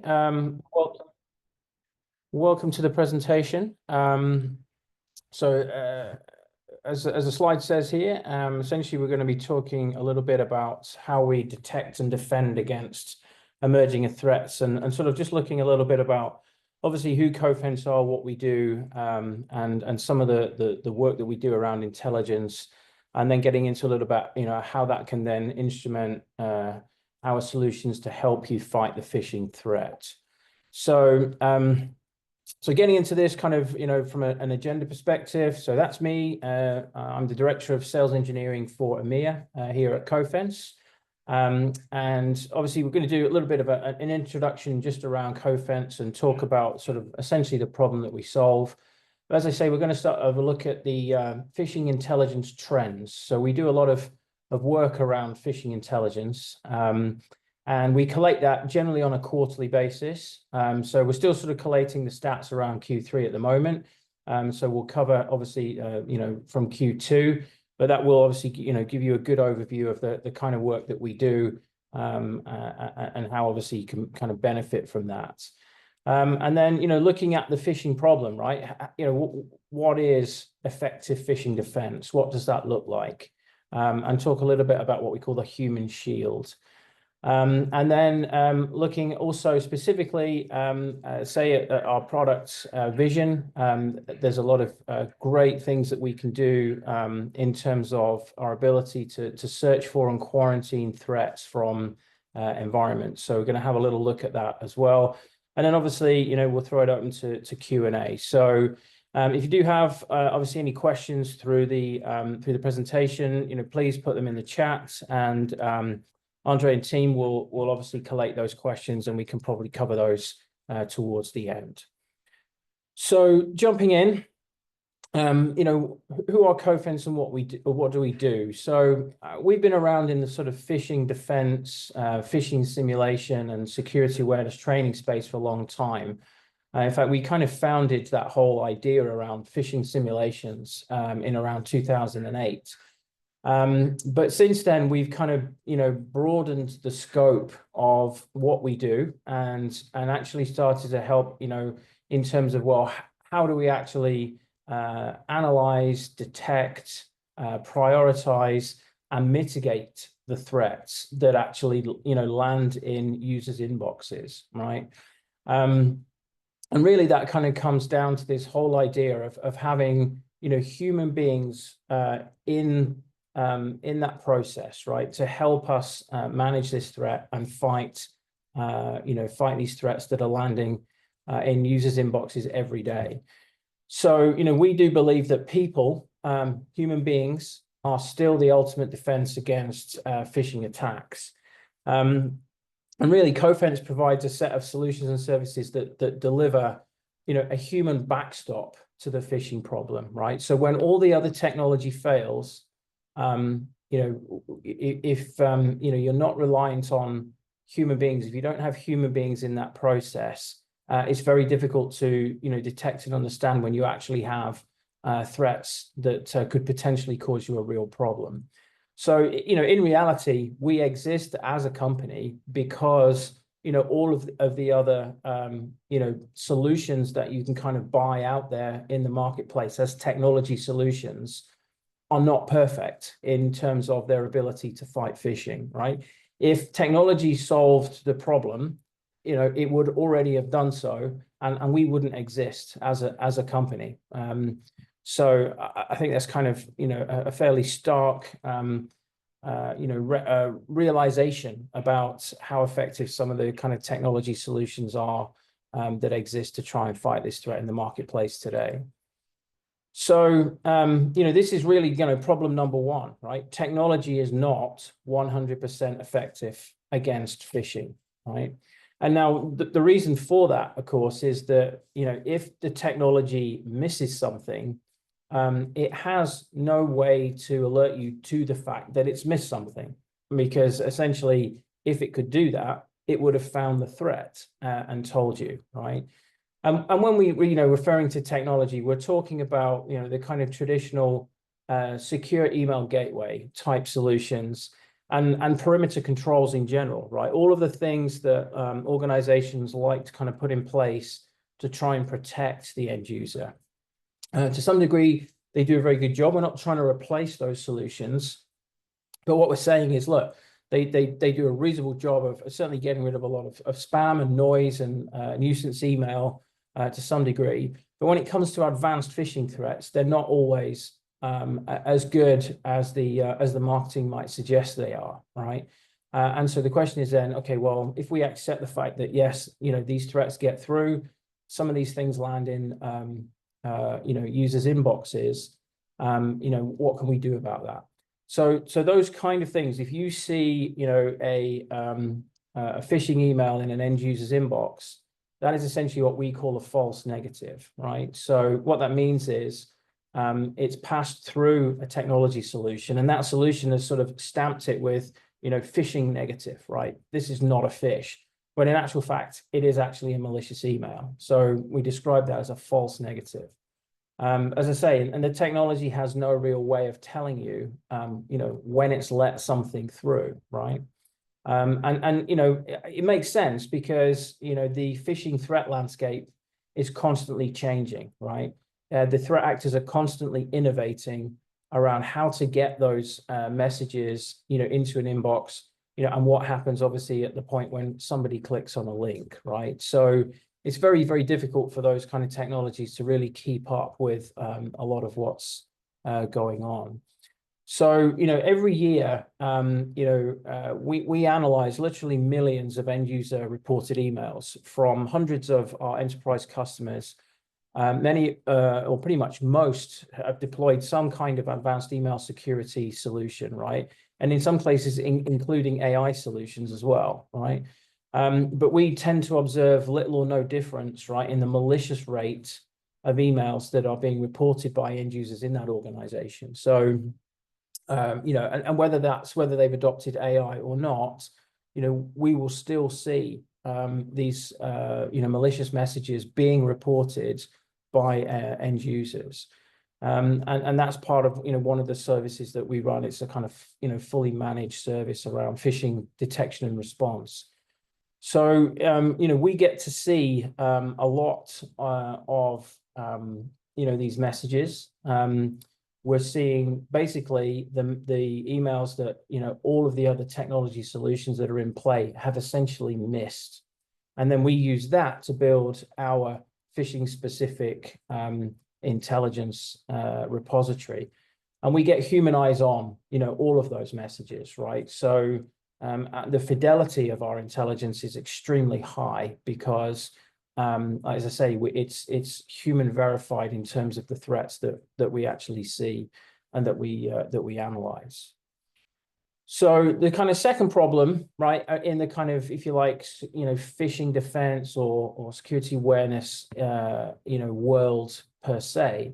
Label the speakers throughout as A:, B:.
A: Welcome to the presentation. As the slide says here, essentially we're going to be talking a little bit about how we detect and defend against emerging threats, and sort of just looking a little bit about obviously who Cofense are, what we do, and some of the work that we do around intelligence, and then getting into a little bit, how that can then instrument our solutions to help you fight the phishing threat. So getting into this kind of, from an agenda perspective, so that's me. I'm the Director of Sales Engineering for EMEA here at Cofense. And obviously we're going to do a little bit of an introduction just around Cofense and talk about sort of essentially the problem that we solve. But as I say, we're going to start over a look at the phishing intelligence trends. So we do a lot of work around phishing intelligence. And we collate that generally on a quarterly basis. So we're still sort of collating the stats around Q3 at the moment. So we'll cover obviously, from Q2, but that will obviously, give you a good overview of the kind of work that we do, and how obviously you can kind of benefit from that. And then, looking at the phishing problem, right? What is effective phishing defense? What does that look like? And talk a little bit about what we call the human shield. And then looking also specifically, say at our product vision, there's a lot of great things that we can do in terms of our ability to search for and quarantine threats from environments. So we're going to have a little look at that as well. And then obviously, we'll throw it open to Q&A. So if you do have obviously any questions through the presentation, please put them in the chat, and Andre and team will obviously collate those questions, and we can probably cover those towards the end. So jumping in, who are Cofense and what do we do? So we've been around in the sort of phishing defense, phishing simulation, and security awareness training space for a long time. In fact, we kind of founded that whole idea around phishing simulations in around 2008. But since then, we've kind of, broadened the scope of what we do, and actually started to help, in terms of, well, how do we actually analyze, detect, prioritize, and mitigate the threats that actually, land in users' inboxes, right? And really that kind of comes down to this whole idea of having, human beings in that process, right, to help us manage this threat and fight these threats that are landing in users' inboxes every day. So, we do believe that people, human beings, are still the ultimate defense against phishing attacks. And really, Cofense provides a set of solutions and services that deliver, a human backstop to the phishing problem, right? So when all the other technology fails, if you're not reliant on human beings, if you don't have human beings in that process, it's very difficult to detect and understand when you actually have threats that could potentially cause you a real problem. So in reality, we exist as a company because all of the other solutions that you can kind of buy out there in the marketplace as technology solutions are not perfect in terms of their ability to fight phishing, right? If technology solved the problem, it would already have done so, and we wouldn't exist as a company. So I think that's kind of, a fairly stark, realization about how effective some of the kind of technology solutions are that exist to try and fight this threat in the marketplace today. So, this is really, problem number one, right? Technology is not 100% effective against phishing, right? And now the reason for that, of course, is that, if the technology misses something, it has no way to alert you to the fact that it's missed something, because essentially, if it could do that, it would have found the threat and told you, right? And when we referring to technology, we're talking about, the kind of traditional secure email gateway type solutions and perimeter controls in general, right? All of the things that organizations like to kind of put in place to try and protect the end user. To some degree, they do a very good job. We're not trying to replace those solutions, but what we're saying is, look, they do a reasonable job of certainly getting rid of a lot of spam and noise and nuisance email to some degree. But when it comes to advanced phishing threats, they're not always as good as the marketing might suggest they are, right? And so the question is then, okay, well, if we accept the fact that yes, these threats get through, some of these things land in users' inboxes, what can we do about that? So those kind of things, if you see, a phishing email in an end user's inbox, that is essentially what we call a false negative, right? So what that means is it's passed through a technology solution, and that solution has sort of stamped it with, phishing negative, right? This is not a phish, but in actual fact, it is actually a malicious email. So we describe that as a false negative. As I say, and the technology has no real way of telling you, when it's let something through, right? It makes sense because, the phishing threat landscape is constantly changing, right? The threat actors are constantly innovating around how to get those messages, into an inbox, and what happens obviously at the point when somebody clicks on a link, right? So it's very, very difficult for those kind of technologies to really keep up with a lot of what's going on. So, every year, we analyze literally millions of end user reported emails from hundreds of our enterprise customers. Many, or pretty much most, have deployed some kind of advanced email security solution, right? And in some cases, including AI solutions as well, right? But we tend to observe little or no difference, right, in the malicious rate of emails that are being reported by end users in that organization. So, and whether they've adopted AI or not, we will still see these, malicious messages being reported by end users. And that's part of, one of the services that we run. It's a kind of, fully managed service around phishing detection and response. So, we get to see a lot of, these messages. We're seeing basically the emails that, all of the other technology solutions that are in play have essentially missed. And then we use that to build our phishing specific intelligence repository. And we get human eyes on, all of those messages, right? So the fidelity of our intelligence is extremely high because, as I say, it's human verified in terms of the threats that we actually see and that we analyze. So the kind of second problem, right, in the kind of, if you like, phishing defense or security awareness, world per se,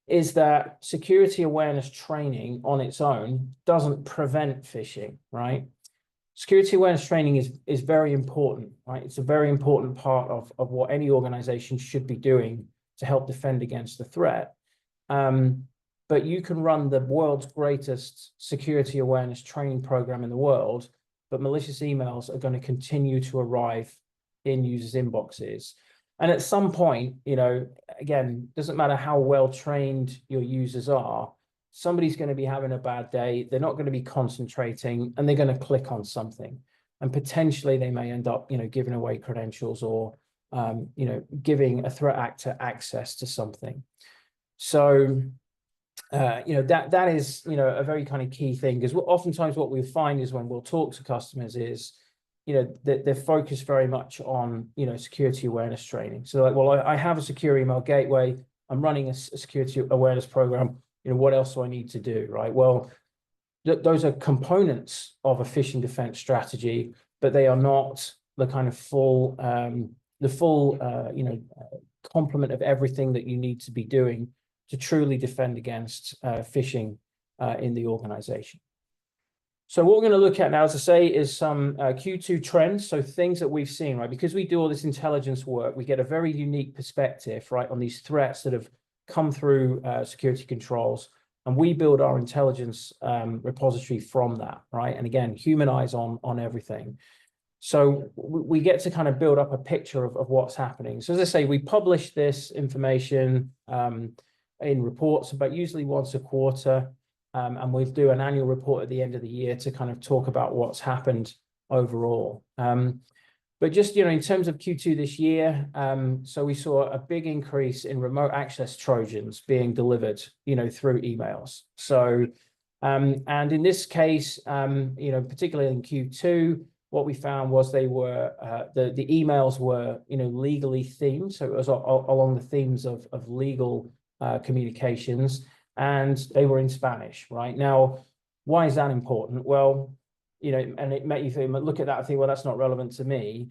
A: is that security awareness training on its own doesn't prevent phishing, right? Security awareness training is very important, right? It's a very important part of what any organization should be doing to help defend against the threat. But you can run the world's greatest security awareness training program in the world, but malicious emails are going to continue to arrive in users' inboxes. And at some point, again, doesn't matter how well trained your users are, somebody's going to be having a bad day, they're not going to be concentrating, and they're going to click on something. And potentially they may end up, giving away credentials or, giving a threat actor access to something. So, that is, a very kind of key thing, because oftentimes what we find is when we'll talk to customers is, they're focused very much on, security awareness training. So like, well, I have a secure email gateway, I'm running a security awareness program, what else do I need to do, right? Well, those are components of a phishing defense strategy, but they are not the kind of full, complement of everything that you need to be doing to truly defend against phishing in the organization. So what we're going to look at now, as I say, is some Q2 trends. So things that we've seen, right? Because we do all this intelligence work, we get a very unique perspective, right, on these threats that have come through security controls And we build our intelligence repository from that, right? And again, human eyes on everything. So we get to kind of build up a picture of what's happening. So as I say, we publish this information in reports, but usually once a quarter. And we'll do an annual report at the end of the year to kind of talk about what's happened overall. But just, in terms of Q2 this year, so we saw a big increase in remote access Trojans being delivered, through emails. So, and in this case, particularly in Q2, what we found was they were, the emails were, legally themed. So it was along the themes of legal communications, and they were in Spanish, right? Now, why is that important? Well, and it made you think, look at that and think, well, that's not relevant to me.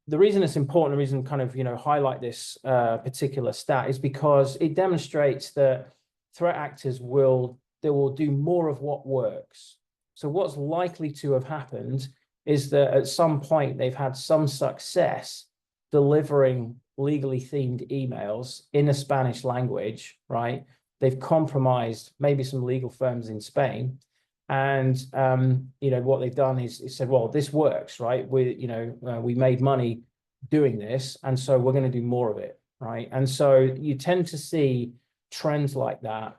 A: The reason it's important, the reason kind of, highlight this particular stat is because it demonstrates that threat actors will do more of what works. So what's likely to have happened is that at some point they've had some success delivering legally themed emails in a Spanish language, right? They've compromised maybe some legal firms in Spain. And, what they've done is said, well, this works, right? We made money doing this, and so we're going to do more of it, right? And so you tend to see trends like that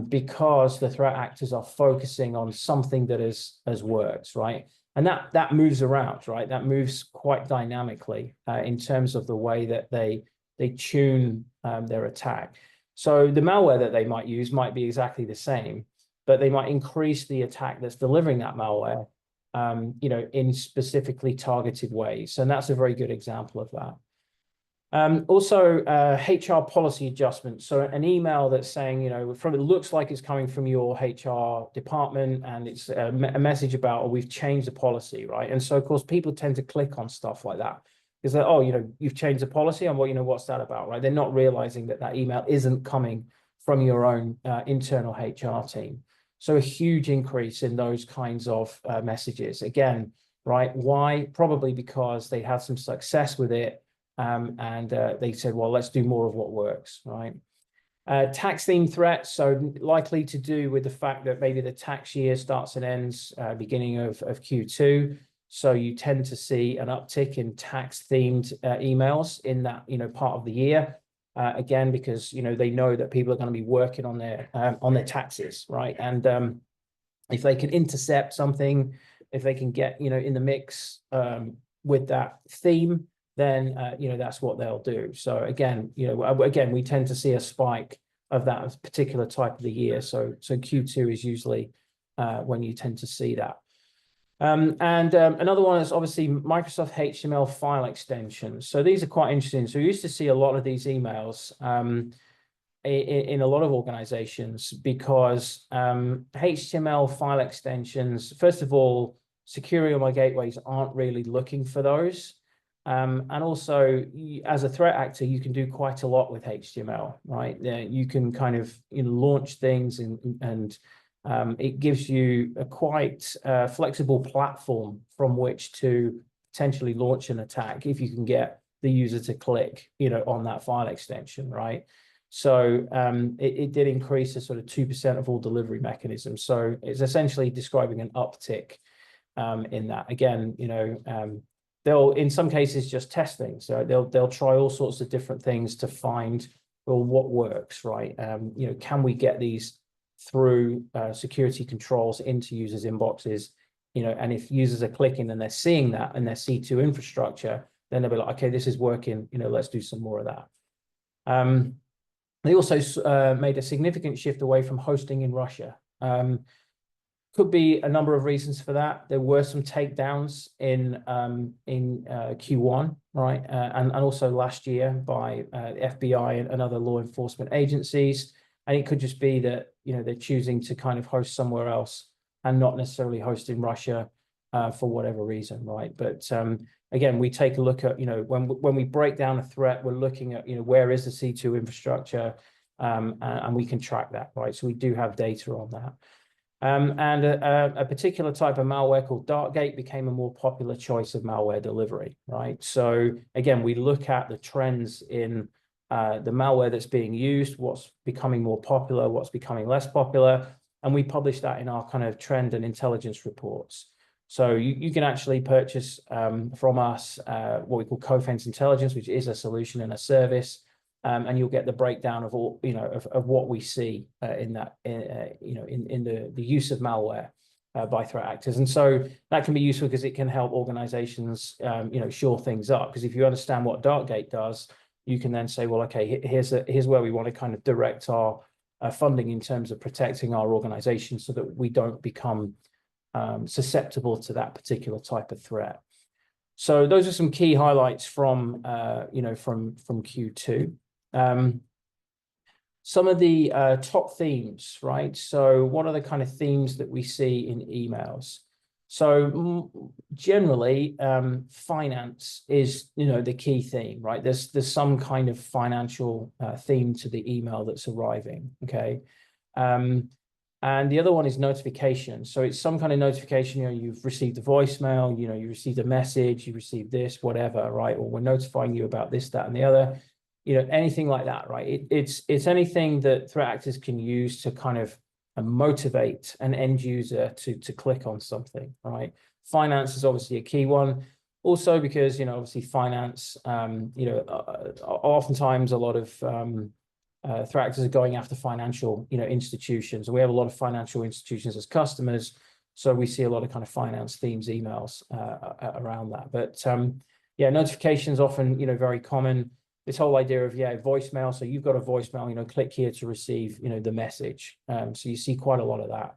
A: because the threat actors are focusing on something that has worked, right? And that moves around, right? That moves quite dynamically in terms of the way that they tune their attack. So the malware that they might use might be exactly the same, but they might increase the attack that's delivering that malware, in specifically targeted ways. And that's a very good example of that. Also, HR policy adjustments. So an email that's saying, it looks like it's coming from your HR department, and it's a message about, oh, we've changed the policy, right? And so, of course, people tend to click on stuff like that. Is that, oh, you've changed the policy, and well, what's that about, right? They're not realizing that email isn't coming from your own internal HR team. So a huge increase in those kinds of messages. Again, right? Why? Probably because they had some success with it. And they said, well, let's do more of what works, right? Tax theme threats, so likely to do with the fact that maybe the tax year starts and ends beginning of Q2. So you tend to see an uptick in tax themed emails in that, part of the year. Again, because, they know that people are going to be working on their taxes, right? And if they can intercept something, if they can get, in the mix with that theme, then, that's what they'll do. So again, we tend to see a spike of that particular type of the year. So Q2 is usually when you tend to see that. Another one is obviously Microsoft HTML file extensions. So these are quite interesting. So we used to see a lot of these emails in a lot of organizations because HTML file extensions, first of all, security on my gateways aren't really looking for those. And also, as a threat actor, you can do quite a lot with HTML, right? You can kind of launch things and it gives you a quite flexible platform from which to potentially launch an attack if you can get the user to click, on that file extension, right? So it did increase to sort of 2% of all delivery mechanisms. So it's essentially describing an uptick in that. Again, they'll, in some cases, just test things. So they'll try all sorts of different things to find, well, what works, right? Can we get these through security controls into users' inboxes? And if users are clicking and they're seeing that in their C2 infrastructure, then they'll be like, okay, this is working. Let's do some more of that. They also made a significant shift away from hosting in Russia. Could be a number of reasons for that. There were some takedowns in Q1, right, and also last year by the FBI and other law enforcement agencies. And it could just be that they're choosing to kind of host somewhere else and not necessarily host in Russia for whatever reason, right? But again, we take a look at when we break down a threat, we're looking at where is the C2 infrastructure, and we can track that, right? So we do have data on that. And a particular type of malware called Darkgate became a more popular choice of malware delivery, right? So again, we look at the trends in the malware that's being used, what's becoming more popular, what's becoming less popular, and we publish that in our kind of trend and intelligence reports. So you can actually purchase from us what we call Cofense Intelligence, which is a solution and a service, and you'll get the breakdown of all of what we see in that in the use of malware by threat actors. And so that can be useful because it can help organizations shore things up. Because if you understand what Darkgate does, you can then say, well, okay, here's where we want to kind of direct our funding in terms of protecting our organization so that we don't become susceptible to that particular type of threat. So those are some key highlights from Q2. Some of the top themes, right? So what are the kind of themes that we see in emails? So generally, finance is, the key theme, right? There's some kind of financial theme to the email that's arriving, okay? And the other one is notification. So it's some kind of notification, you've received a voicemail, you received a message, you received this, whatever, right? Or we're notifying you about this, that, and the other, anything like that, right? It's anything that threat actors can use to kind of motivate an end user to click on something, right? Finance is obviously a key one. Also because, obviously finance, oftentimes a lot of threat actors are going after financial, institutions. We have a lot of financial institutions as customers, so we see a lot of kind of finance themes emails around that. But yeah, notifications often, very common. This whole idea of voicemail. So you've got a voicemail, click here to receive, the message. So you see quite a lot of that.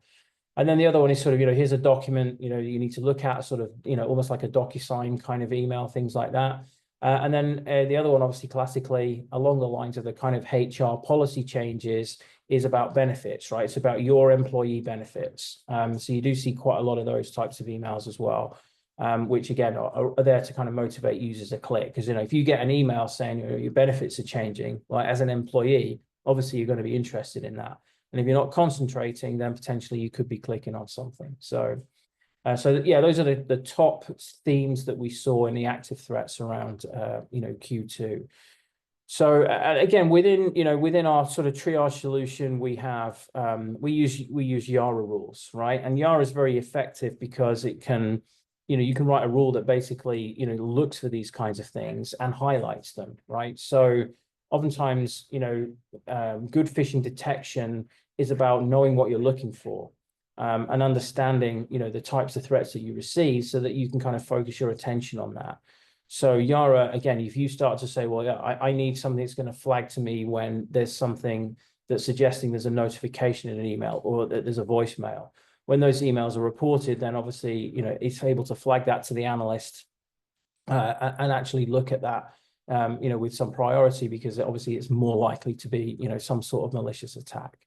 A: And then the other one is sort of, here's a document, you need to look at, sort of, almost like a DocuSign kind of email, things like that. And then the other one, obviously, classically, along the lines of the kind of HR policy changes, is about benefits, right? It's about your employee benefits. So you do see quite a lot of those types of emails as well, which again are there to kind of motivate users to click. Because if you get an email saying your benefits are changing, like as an employee, obviously you're going to be interested in that. And if you're not concentrating, then potentially you could be clicking on something. So yeah, those are the top themes that we saw in the active threats around Q2. So again, within our sort of triage solution, we have we use Yara rules, right? And Yara is very effective because it can, you can write a rule that basically looks for these kinds of things and highlights them, right? So oftentimes, good phishing detection is about knowing what you're looking for. And understanding, the types of threats that you receive so that you can kind of focus your attention on that. So Yara, again, if you start to say, well, yeah, I need something that's going to flag to me when there's something that's suggesting there's a notification in an email or that there's a voicemail. When those emails are reported, then obviously, it's able to flag that to the analyst and actually look at that, with some priority, because obviously it's more likely to be, some sort of malicious attack.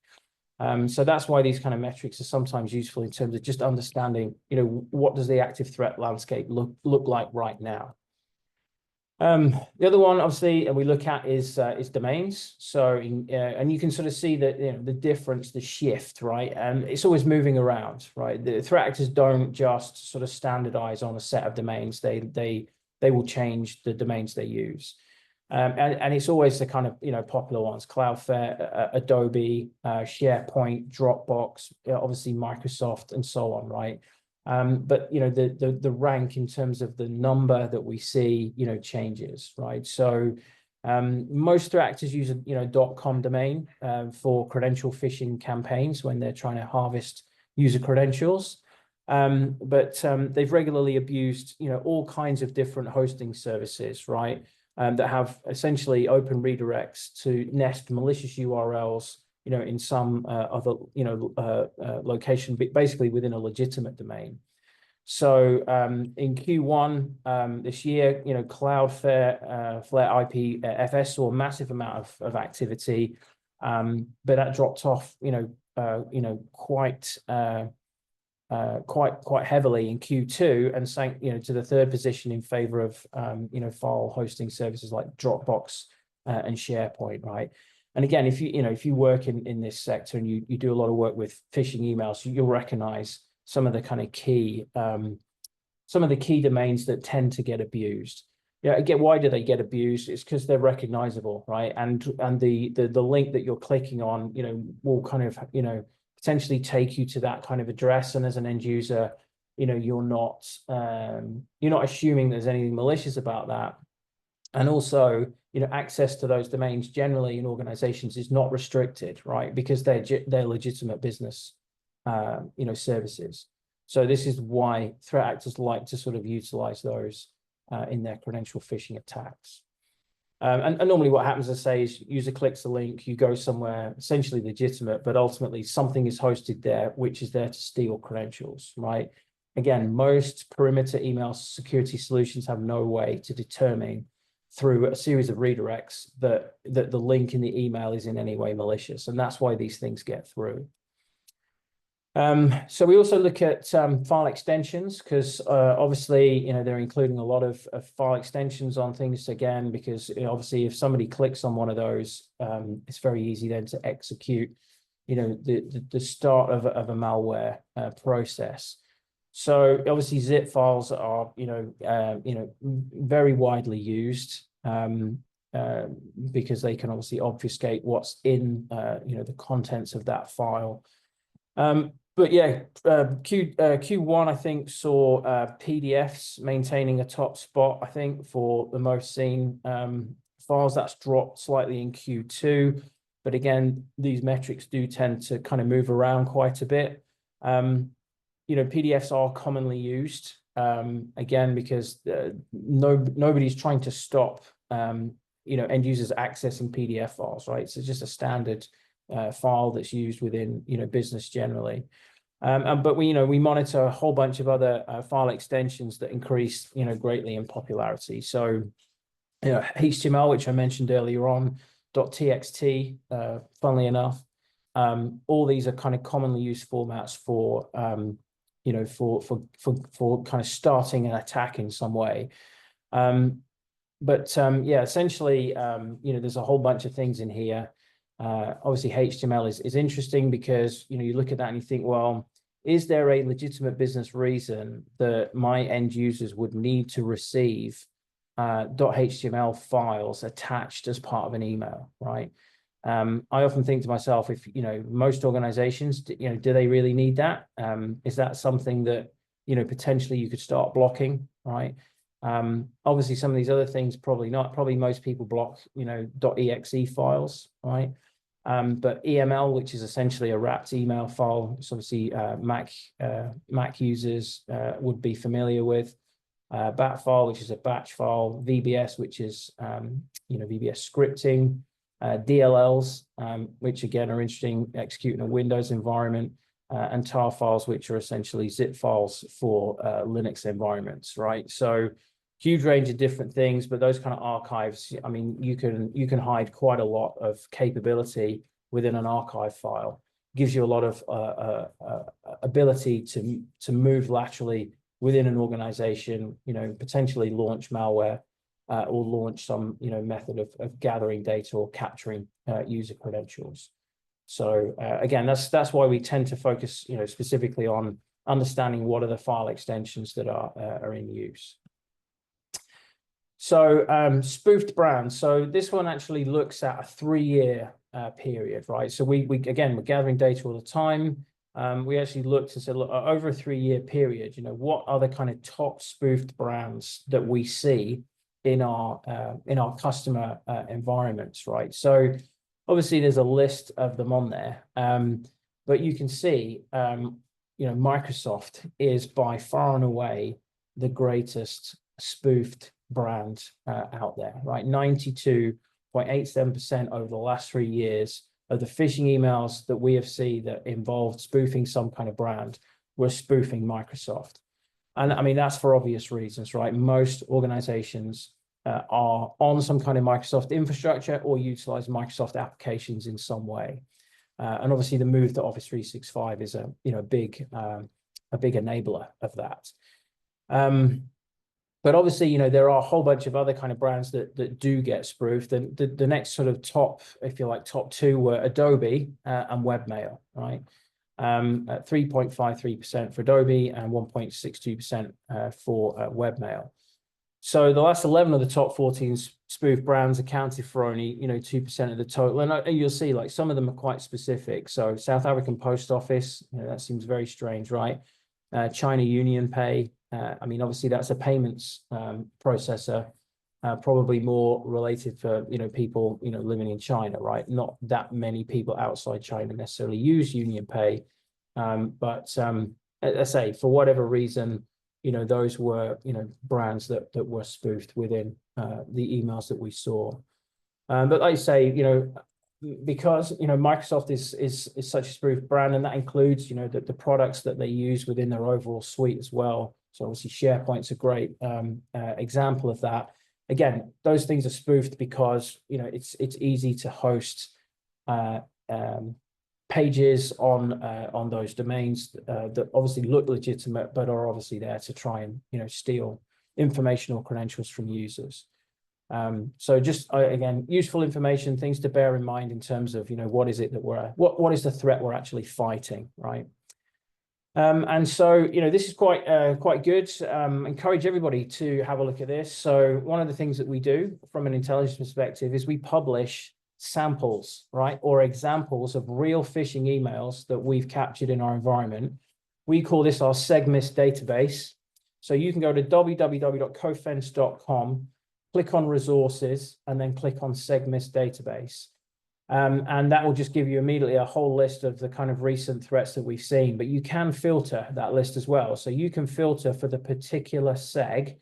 A: So that's why these kind of metrics are sometimes useful in terms of just understanding, what does the active threat landscape look like right now. The other one, obviously, we look at is domains. So, and you can sort of see that the difference, the shift, right? And it's always moving around, right? The threat actors don't just sort of standardize on a set of domains. They will change the domains they use. And it's always the kind of popular ones: Cloudflare, Adobe, SharePoint, Dropbox, obviously Microsoft, and so on, right? But the rank in terms of the number that we see changes, right? So most threat actors use a .com domain for credential phishing campaigns when they're trying to harvest user credentials. But they've regularly abused all kinds of different hosting services, right? That have essentially open redirects to nest malicious URLs, in some other, location, basically within a legitimate domain. So in Q1 this year, Cloudflare, Flare IPFS saw a massive amount of activity, but that dropped off, quite heavily in Q2 and sank, to the third position in favor of, file hosting services like Dropbox and SharePoint, right? And again, if you work in this sector and you do a lot of work with phishing emails, you'll recognize some of the kind of key, some of the key domains that tend to get abused. Yeah, again, why do they get abused? It's because they're recognizable, right? And the link that you're clicking on, will kind of, potentially take you to that kind of address. And as an end user, you're not assuming there's anything malicious about that. And also, access to those domains generally in organizations is not restricted, right? Because they're legitimate business, services. So this is why threat actors like to sort of utilize those in their credential phishing attacks. And normally what happens, I say, is user clicks the link, you go somewhere essentially legitimate, but ultimately something is hosted there, which is there to steal credentials, right? Again, most perimeter email security solutions have no way to determine through a series of redirects that the link in the email is in any way malicious. And that's why these things get through. So we also look at file extensions, because obviously, they're including a lot of file extensions on things, again, because obviously if somebody clicks on one of those, it's very easy then to execute, the start of a malware process. So obviously zip files are, very widely used because they can obviously obfuscate what's in, the contents of that file. But yeah, Q1, I think, saw PDFs maintaining a top spot, I think, for the most seen files. That's dropped slightly in Q2. But again, these metrics do tend to kind of move around quite a bit. PDFs are commonly used, again, because nobody's trying to stop, end users accessing PDF files, right? So it's just a standard file that's used within, business generally. But we monitor a whole bunch of other file extensions that increase, greatly in popularity. So, HTML, which I mentioned earlier on, .txt, funnily enough, all these are kind of commonly used formats for, for kind of starting an attack in some way. Yeah, essentially, there's a whole bunch of things in here. Obviously, HTML is interesting because, you look at that and you think, well, is there a legitimate business reason that my end users would need to receive .html files attached as part of an email, right? I often think to myself, if, most organizations, do they really need that? Is that something that, potentially you could start blocking, right? Obviously, some of these other things, probably not. Probably most people block, .exe files, right? But EML, which is essentially a wrapped email file, it's obviously Mac users would be familiar with. BAT file, which is a batch file. VBS, which is VBS scripting. DLLs, which again are interesting, executing a Windows environment. And tar files, which are essentially zip files for Linux environments, right? So huge range of different things, but those kind of archives, I mean, you can hide quite a lot of capability within an archive file. Gives you a lot of ability to move laterally within an organization, potentially launch malware or launch some, method of gathering data or capturing user credentials. So again, that's why we tend to focus, specifically on understanding what are the file extensions that are in use. So spoofed brands. So this one actually looks at a 3-year period, right? So we're gathering data all the time. We actually looked and said, look, over a 3-year period, what are the kind of top spoofed brands that we see in our customer environments, right? So obviously there's a list of them on there, but you can see, Microsoft is by far and away the greatest spoofed brand out there, right? 92.87% over the last 3 years of the phishing emails that we have seen that involved spoofing some kind of brand were spoofing Microsoft. And I mean, that's for obvious reasons, right? Most organizations are on some kind of Microsoft infrastructure or utilize Microsoft applications in some way. And obviously the move to Office 365 is a big enabler of that. But obviously, there are a whole bunch of other kind of brands that do get spoofed. And the next sort of top, if you like, top two were Adobe and webmail, right? At 3.53% for Adobe and 1.62% for webmail. So the last 11 of the top 14 spoof brands accounted for only, 2% of the total. And you'll see like some of them are quite specific. So South African Post Office, that seems very strange, right? China Union Pay. I mean, obviously that's a payments processor, probably more related for, people, living in China, right? Not that many people outside China necessarily use Union Pay. But as I say, for whatever reason, those were, brands that were spoofed within the emails that we saw. But like I say, because, Microsoft is such a spoof brand, and that includes, the products that they use within their overall suite as well. So obviously SharePoint's a great example of that. Again, those things are spoofed because, it's easy to host pages on those domains that obviously look legitimate, but are obviously there to try and, steal information or credentials from users. So just again, useful information, things to bear in mind in terms of, what is it that what is the threat we're actually fighting, right? And so, this is quite good. Encourage everybody to have a look at this. So one of the things that we do from an intelligence perspective is we publish samples, right, or examples of real phishing emails that we've captured in our environment. We call this our SegMist database. So you can go to www.cofense.com, click on resources, and then click on SegMist database. And that will just give you immediately a whole list of the kind of recent threats that we've seen, but you can filter that list as well. So you can filter for the particular seg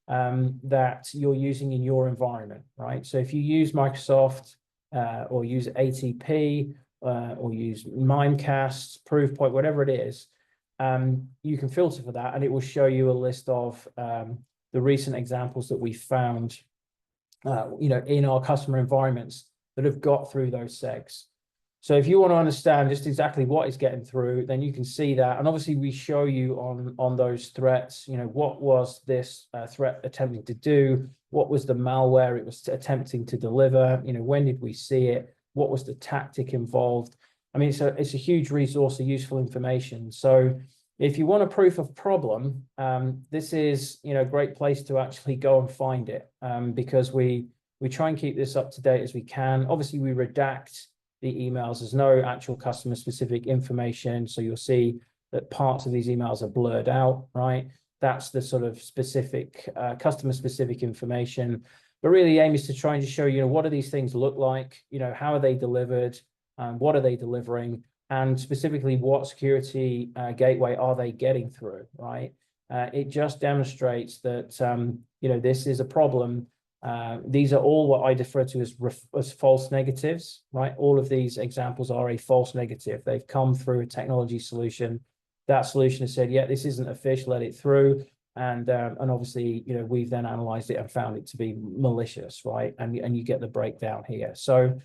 A: that you're using in your environment, right? So if you use Microsoft, or use ATP, or use Mimecast, Proofpoint, whatever it is, you can filter for that, and it will show you a list of the recent examples that we found, in our customer environments that have got through those segs. So if you want to understand just exactly what is getting through, then you can see that. And obviously we show you on those threats, what was this threat attempting to do? What was the malware it was attempting to deliver? When did we see it? What was the tactic involved? I mean, it's a huge resource of useful information. So if you want a proof of problem, this is, a great place to actually go and find it, because we try and keep this up to date as we can. Obviously we redact the emails. There's no actual customer specific information. So you'll see that parts of these emails are blurred out, right? That's the sort of specific customer specific information. But really the aim is to try and just show, what do these things look like? How are they delivered? What are they delivering? And specifically, what security gateway are they getting through, right? It just demonstrates that, this is a problem. These are all what I refer to as false negatives, right? All of these examples are a false negative. They've come through a technology solution. That solution has said, yeah, this isn't a phish, let it through. And obviously, we've then analyzed it and found it to be malicious, right? And you get the breakdown here. So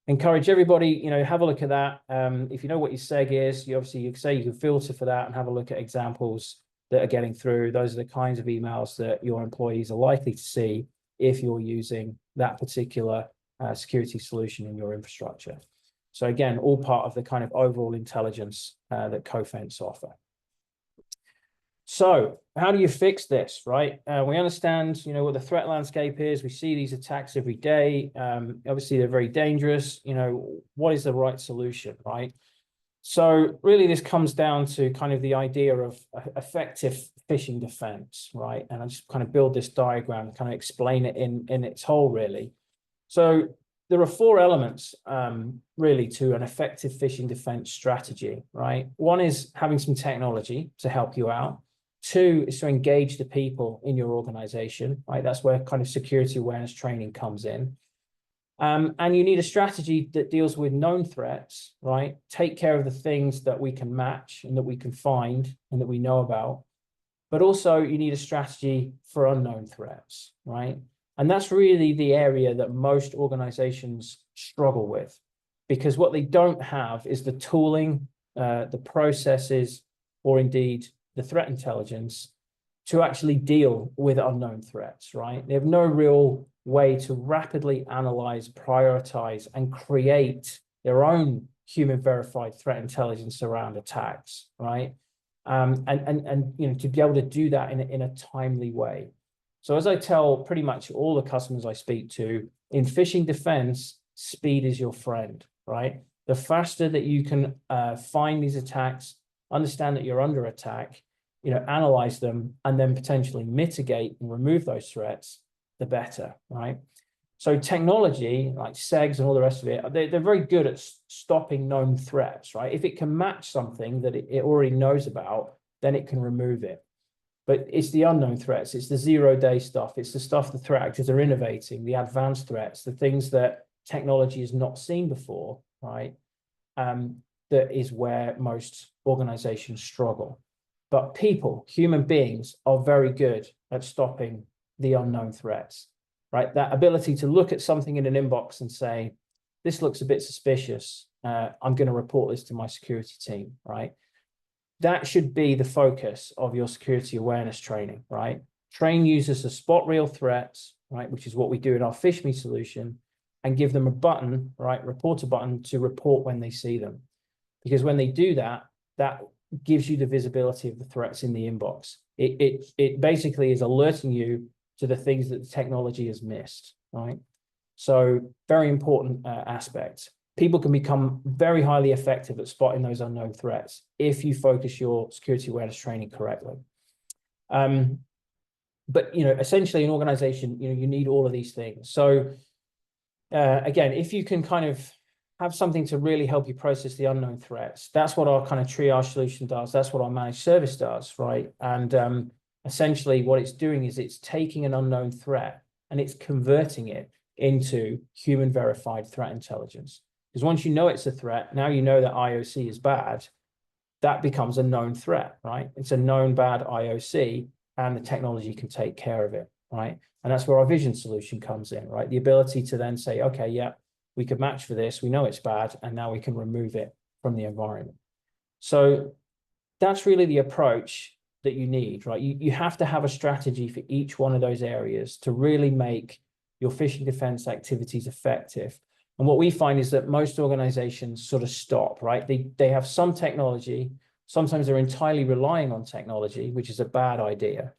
A: encourage everybody, have a look at that. If you know what your seg is, you can filter for that and have a look at examples that are getting through. Those are the kinds of emails that your employees are likely to see if you're using that particular security solution in your infrastructure. So again, all part of the kind of overall intelligence that Cofense offer. So how do you fix this, right? We understand, what the threat landscape is. We see these attacks every day. Obviously, they're very dangerous. What is the right solution, right? So really, this comes down to kind of the idea of effective phishing defense, right? And I just kind of build this diagram, kind of explain it in its whole, really. So there are four elements, really, to an effective phishing defense strategy, right? One is having some technology to help you out. Two is to engage the people in your organization, right? That's where kind of security awareness training comes in. And you need a strategy that deals with known threats, right? Take care of the things that we can match and that we can find and that we know about. But also you need a strategy for unknown threats, right? And that's really the area that most organizations struggle with, because what they don't have is the tooling, the processes, or indeed the threat intelligence to actually deal with unknown threats, right? They have no real way to rapidly analyze, prioritize, and create their own human verified threat intelligence around attacks, right? And to be able to do that in a timely way. So as I tell pretty much all the customers I speak to, in phishing defense, speed is your friend, right? The faster that you can find these attacks, understand that you're under attack, analyze them, and then potentially mitigate and remove those threats, the better, right? So technology, like SEGs and all the rest of it, they're very good at stopping known threats, right? If it can match something that it already knows about, then it can remove it. But it's the unknown threats, it's the zero-day stuff, it's the stuff the threat actors are innovating, the advanced threats, the things that technology has not seen before, right? That is where most organizations struggle. But people, human beings, are very good at stopping the unknown threats, right? That ability to look at something in an inbox and say, this looks a bit suspicious, I'm going to report this to my security team, right? That should be the focus of your security awareness training, right? Train users to spot real threats, right? Which is what we do in our PhishMe solution, and give them a button, right? Report a button to report when they see them. Because when they do that, that gives you the visibility of the threats in the inbox. It basically is alerting you to the things that the technology has missed, right? So very important aspect. People can become very highly effective at spotting those unknown threats if you focus your security awareness training correctly. But essentially, an organization, you need all of these things. So again, if you can kind of have something to really help you process the unknown threats, that's what our kind of triage solution does. That's what our managed service does, right? And essentially, what it's doing is it's taking an unknown threat and it's converting it into human verified threat intelligence. Because once you know it's a threat, now you know that IOC is bad, that becomes a known threat, right? It's a known bad IOC, and the technology can take care of it, right? And that's where our vision solution comes in, right? The ability to then say, okay, yeah, we could match for this, we know it's bad, and now we can remove it from the environment. So that's really the approach that you need, right? You have to have a strategy for each one of those areas to really make your phishing defense activities effective. And what we find is that most organizations sort of stop, right? They have some technology. Sometimes they're entirely relying on technology, which is a bad idea.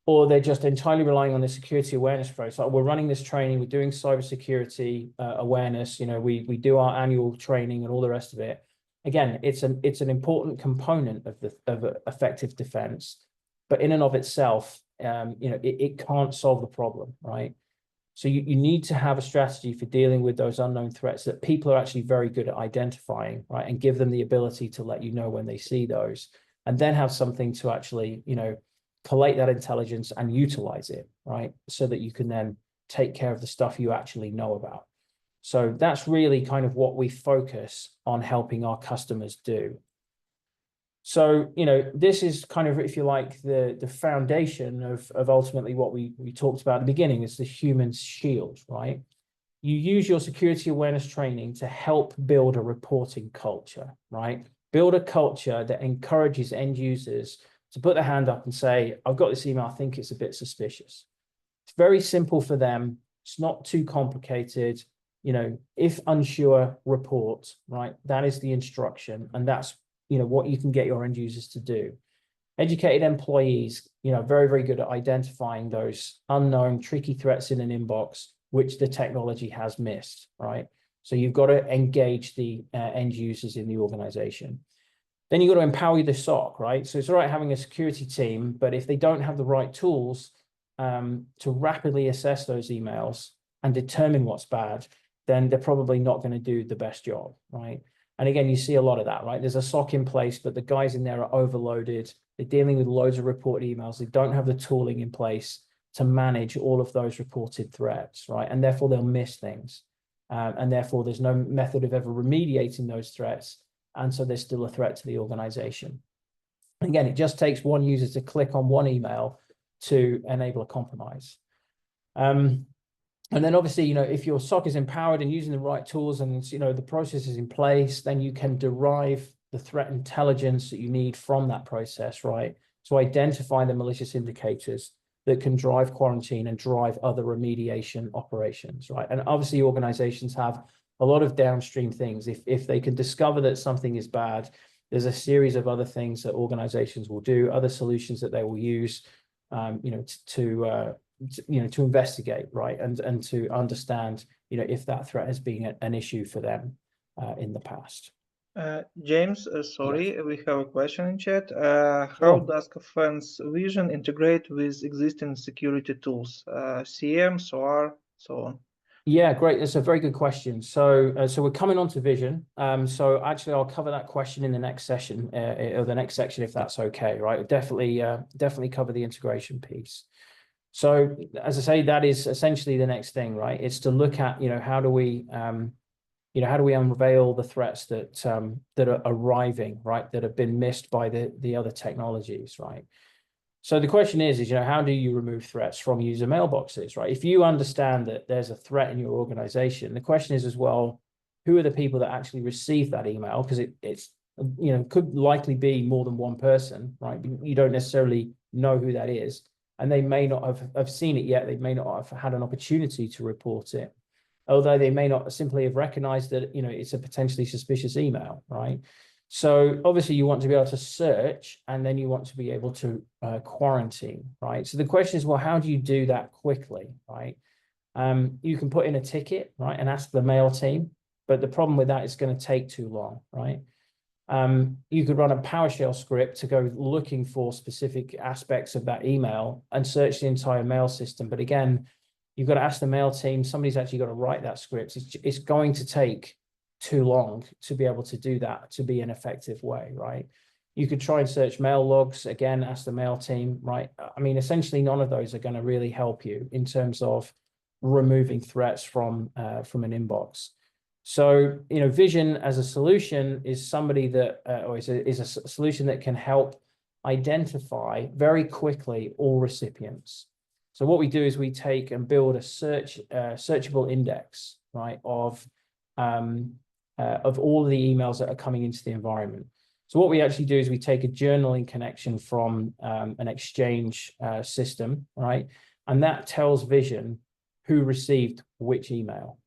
A: Or they're just entirely relying on the security awareness approach. Like, we're running this training, we're doing cybersecurity awareness, we do our annual training and all the rest of it. Again, it's an important component of effective defense, but in and of itself, it can't solve the problem, right? So you need to have a strategy for dealing with those unknown threats that people are actually very good at identifying, right? And give them the ability to let you know when they see those, and then have something to actually, collate that intelligence and utilize it, right? So that you can then take care of the stuff you actually know about. So that's really kind of what we focus on helping our customers do. So, this is kind of, if you like, the foundation of ultimately what we talked about at the beginning, is the human shield, right? You use your security awareness training to help build a reporting culture, right? Build a culture that encourages end users to put their hand up and say, I've got this email, I think it's a bit suspicious. It's very simple for them. It's not too complicated. If unsure, report, right? That is the instruction. And that's, what you can get your end users to do. Educated employees, very, very good at identifying those unknown, tricky threats in an inbox, which the technology has missed, right? So you've got to engage the end users in the organization. Then you've got to empower the SOC, right? So it's all right having a security team, but if they don't have the right tools to rapidly assess those emails and determine what's bad, then they're probably not going to do the best job, right? And again, you see a lot of that, right? There's a SOC in place, but the guys in there are overloaded. They're dealing with loads of reported emails. They don't have the tooling in place to manage all of those reported threats, right? And therefore, they'll miss things. And therefore, there's no method of ever remediating those threats. And so there's still a threat to the organization. And again, it just takes one user to click on one email to enable a compromise. And then obviously, if your SOC is empowered and using the right tools and, the process is in place, then you can derive the threat intelligence that you need from that process, right? To identify the malicious indicators that can drive quarantine and drive other remediation operations, right? And obviously, organizations have a lot of downstream things. If they can discover that something is bad, there's a series of other things that organizations will do, other solutions that they will use, to to investigate, right, and to understand, if that threat has been an issue for them in the past.
B: James,
A: Yes.
B: sorry, we have a question in chat. How
A: Sure.
B: does Cofense Vision integrate with existing security tools, SIEM, SOAR, so on?
A: Yeah, great. That's a very good question. So we're coming on to Vision. So actually, I'll cover that question in the next session, or the next section, if that's okay, right? Definitely cover the integration piece. So as I say, that is essentially the next thing, right? It's to look at, how do we unveil the threats that are arriving, right? That have been missed by the other technologies, right? So the question is, how do you remove threats from user mailboxes, right? If you understand that there's a threat in your organization, the question is as well, who are the people that actually receive that email? Because it's could likely be more than one person, right? You don't necessarily know who that is, and they may not have seen it yet. They may not have had an opportunity to report it, although they may not simply have recognized that, it's a potentially suspicious email, right? So obviously you want to be able to search, and then you want to be able to quarantine, right? So the question is, well, how do you do that quickly, right? You can put in a ticket, right, and ask the mail team, but the problem with that is going to take too long, right? You could run a PowerShell script to go looking for specific aspects of that email and search the entire mail system. But again, you've got to ask the mail team. Somebody's actually got to write that script. It's going to take too long to be able to do that, to be an effective way, right? You could try and search mail logs, again, ask the mail team, right? I mean, essentially none of those are going to really help you in terms of removing threats from an inbox. So, Vision as a solution is somebody that, or is a solution that can help identify very quickly all recipients. So what we do is we take and build a searchable index, right, of all of the emails that are coming into the environment. So what we actually do is we take a journaling connection from an Exchange system, right? And that tells Vision who received which email.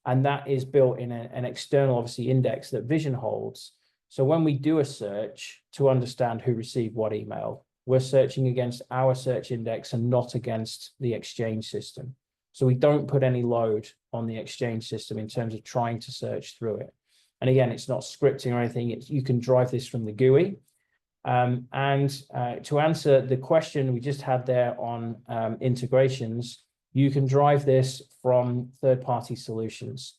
A: And that is built in an external, obviously, index that Vision holds. So when we do a search to understand who received what email, we're searching against our search index and not against the Exchange system. So we don't put any load on the Exchange system in terms of trying to search through it. And again, it's not scripting or anything. You can drive this from the GUI. To answer the question we just had there on integrations, you can drive this from third-party solutions.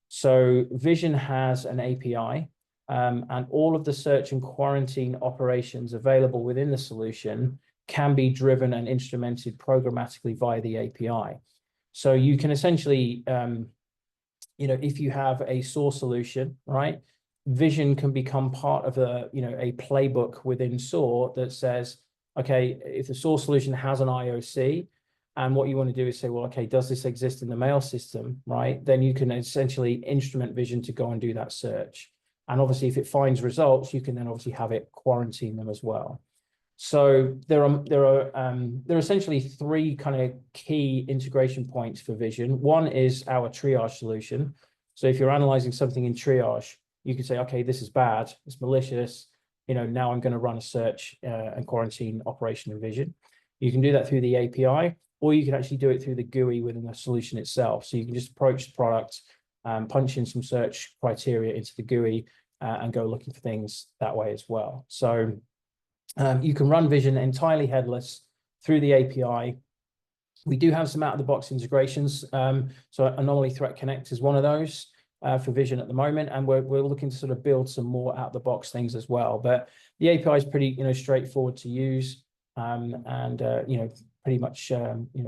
A: So Vision has an API, and all of the search and quarantine operations available within the solution can be driven and instrumented programmatically via the API. So you can essentially, if you have a SOAR solution, right, Vision can become part of a playbook within SOAR that says, okay, if the SOAR solution has an IOC, and what you want to do is say, well, okay, does this exist in the mail system, right? Then you can essentially instrument Vision to go and do that search. And obviously, if it finds results, you can then obviously have it quarantine them as well. So there are essentially three kind of key integration points for Vision. One is our triage solution. So if you're analyzing something in triage, you can say, okay, this is bad, it's malicious. Now I'm going to run a search and quarantine operation in Vision. You can do that through the API, or you can actually do it through the GUI within the solution itself. So you can just approach the product, punch in some search criteria into the GUI, and go looking for things that way as well. So you can run Vision entirely headless through the API. We do have some out-of-the-box integrations. So Anomaly Threat Connect is one of those for Vision at the moment, and we're looking to sort of build some more out-of-the-box things as well. But the API is pretty straightforward to use, and pretty much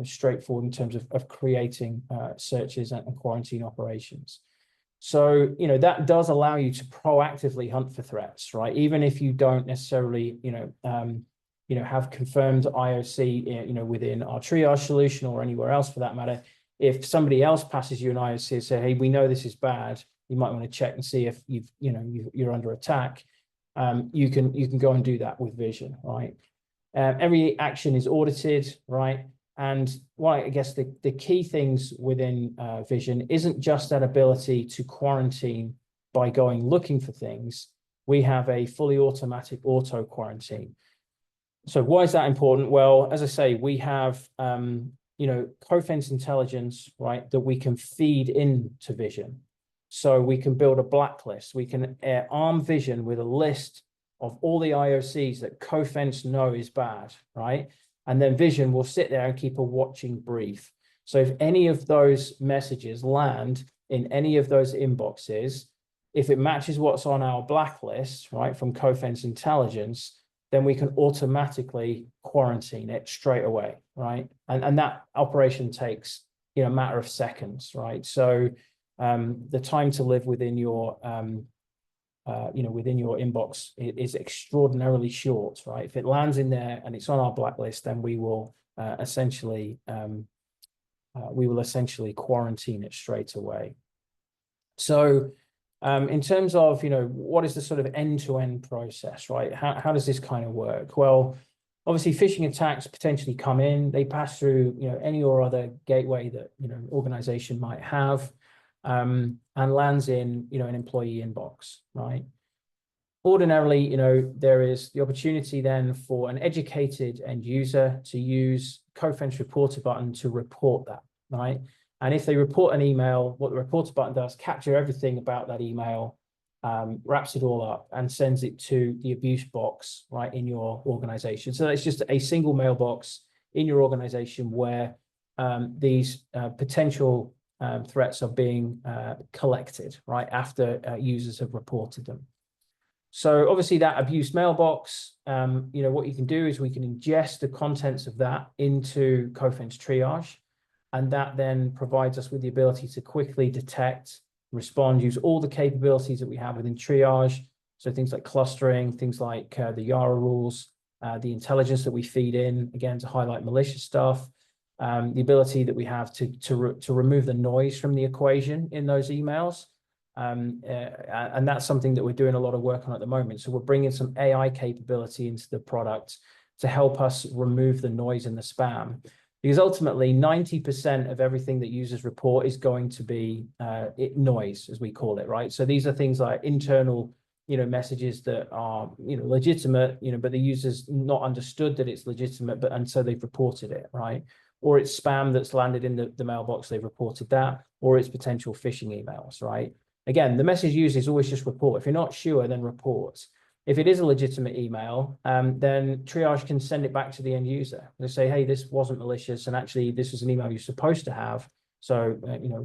A: straightforward in terms of creating searches and quarantine operations. So that does allow you to proactively hunt for threats, right? Even if you don't necessarily have confirmed IOC within our triage solution or anywhere else for that matter. If somebody else passes you an IOC and say, hey, we know this is bad, you might want to check and see if you're under attack. You can go and do that with Vision, right? Every action is audited, right? And I guess the key things within Vision isn't just that ability to quarantine by going looking for things. We have a fully automatic auto quarantine. So why is that important? Well, as I say, we have Cofense intelligence, right, that we can feed into Vision. So we can build a blacklist. We can arm Vision with a list of all the IOCs that Cofense know is bad, right? And then Vision will sit there and keep a watching brief. So if any of those messages land in any of those inboxes, if it matches what's on our blacklist, right, from Cofense intelligence, then we can automatically quarantine it straight away, right? And that operation takes, a matter of seconds, right? So the time to live within your, within your inbox is extraordinarily short, right? If it lands in there and it's on our blacklist, then we will essentially quarantine it straight away. So in terms of, what is the sort of end-to-end process, right? How does this kind of work? Well, obviously phishing attacks potentially come in, they pass through, any or other gateway that, an organization might have, and lands in, an employee inbox, right? Ordinarily, there is the opportunity then for an educated end user to use Cofense reporter button to report that, right? And if they report an email, what the reporter button does, capture everything about that email, wraps it all up and sends it to the abuse box, right, in your organization. So it's just a single mailbox in your organization where these potential threats are being collected, right, after users have reported them. So obviously that abuse mailbox, what you can do is we can ingest the contents of that into Cofense triage. And that then provides us with the ability to quickly detect, respond, use all the capabilities that we have within triage. So things like clustering, things like the Yara rules, the intelligence that we feed in, again, to highlight malicious stuff, the ability that we have to remove the noise from the equation in those emails. And that's something that we're doing a lot of work on at the moment. So we're bringing some AI capability into the product to help us remove the noise and the spam. Because ultimately, 90% of everything that users report is going to be noise, as we call it, right? So these are things like internal, messages that are, legitimate, but the user's not understood that it's legitimate, and so they've reported it, right? Or it's spam that's landed in the mailbox, they've reported that, or it's potential phishing emails, right? Again, the message used is always just report. If you're not sure, then report. If it is a legitimate email, then triage can send it back to the end user. They say, hey, this wasn't malicious, and actually this was an email you're supposed to have, so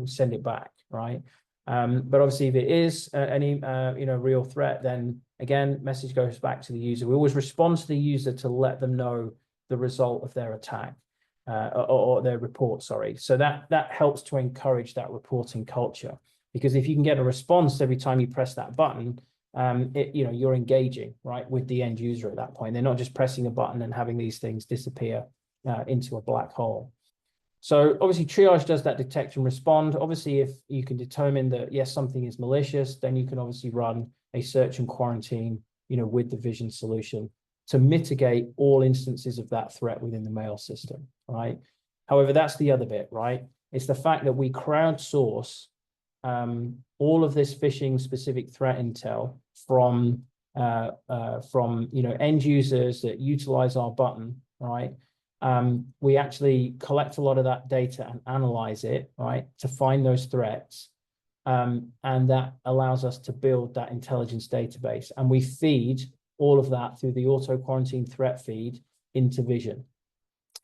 A: send it back, right? But obviously, if it is any real threat, then again, message goes back to the user. We always respond to the user to let them know the result of their attack or their report. Sorry, so that helps to encourage that reporting culture, because if you can get a response every time you press that button, you're engaging, right, with the end user at that point. They're not just pressing a button and having these things disappear into a black hole. So obviously triage does that detect and respond. Obviously, if you can determine that, yes, something is malicious, then you can obviously run a search and quarantine, with the Vision solution to mitigate all instances of that threat within the mail system, right? However, that's the other bit, right? It's the fact that we crowdsource all of this phishing specific threat intel from end users that utilize our button, right? We actually collect a lot of that data and analyze it, right, to find those threats, and that allows us to build that intelligence database, and we feed all of that through the auto quarantine threat feed into Vision.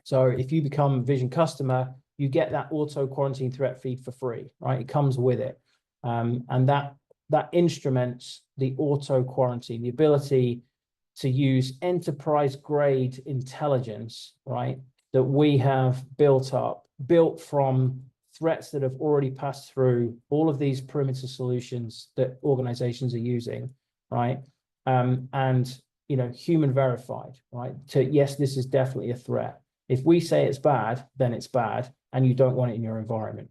A: So if you become a Vision customer, you get that auto quarantine threat feed for free, right? It comes with it. And that instruments the auto quarantine, the ability to use enterprise grade intelligence, right? That we have built from threats that have already passed through all of these perimeter solutions that organizations are using, right? And, human verified, right? To, yes, this is definitely a threat. If we say it's bad, then it's bad, and you don't want it in your environment.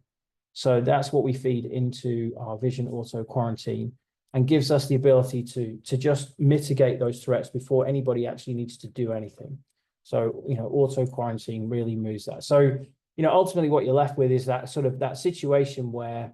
A: So that's what we feed into our Vision auto quarantine, and gives us the ability to just mitigate those threats before anybody actually needs to do anything. So, auto quarantine really moves that. So, ultimately what you're left with is that sort of that situation where,